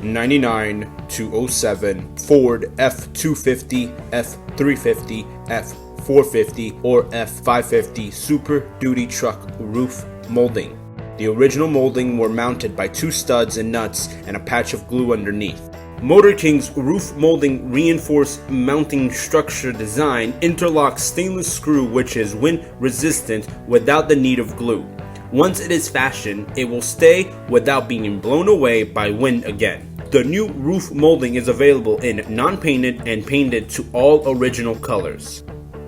99 to 07 Ford F250, F350, F450, or F550 Super Duty Truck roof molding. The original molding were mounted by 2 studs and nuts and a patch of glue underneath. MotorKing's roof molding reinforced mounting structure design interlocks stainless screw which is wind resistant without the need of glue. Once it is fashioned, it will stay without being blown away by wind again. The new roof molding is available in non-painted and painted to all original colors.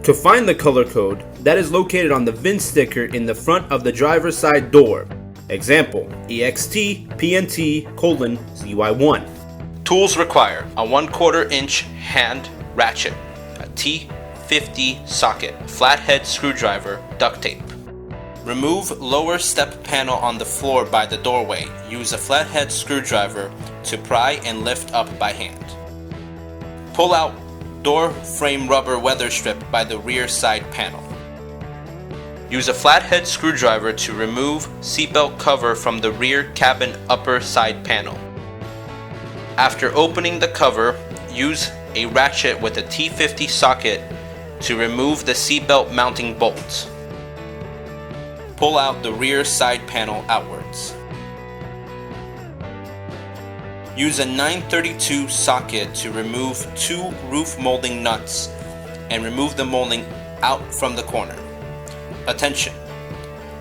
To find the color code, that is located on the VIN sticker in the front of the driver's side door. Example, EXT PNT:ZY1. Tools require a 1/4 inch hand ratchet, a T50 socket, flathead screwdriver, duct tape. Remove lower step panel on the floor by the doorway. Use a flathead screwdriver to pry and lift up by hand. Pull out door frame rubber weather strip by the rear side panel. Use a flathead screwdriver to remove seatbelt cover from the rear cabin upper side panel. After opening the cover, use a ratchet with a T50 socket to remove the seatbelt mounting bolts. Pull out the rear side panel outwards. Use a 932 socket to remove 2 roof molding nuts and remove the molding out from the corner. Attention!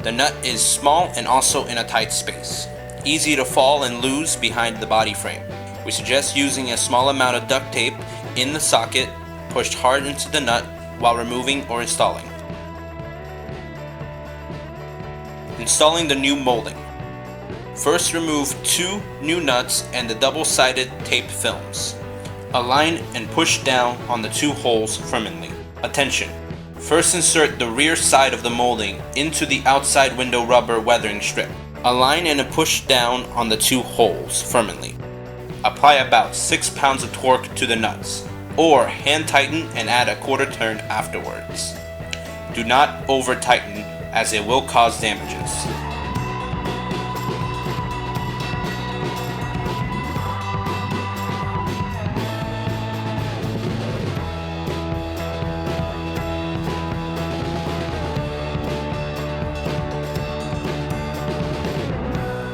The nut is small and also in a tight space, easy to fall and lose behind the body frame. We suggest using a small amount of duct tape in the socket pushed hard into the nut while removing or installing. Installing the new molding. First, remove 2 new nuts and the double-sided tape films. Align and push down on the 2 holes firmly. Attention! First, insert the rear side of the molding into the outside window rubber weathering strip. Align and push down on the 2 holes firmly. Apply about 6 pounds of torque to the nuts, or hand tighten and add a 1/4 turn afterwards. Do not over tighten as it will cause damages.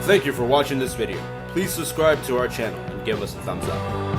Thank you for watching this video. Please subscribe to our channel and give us a thumbs up.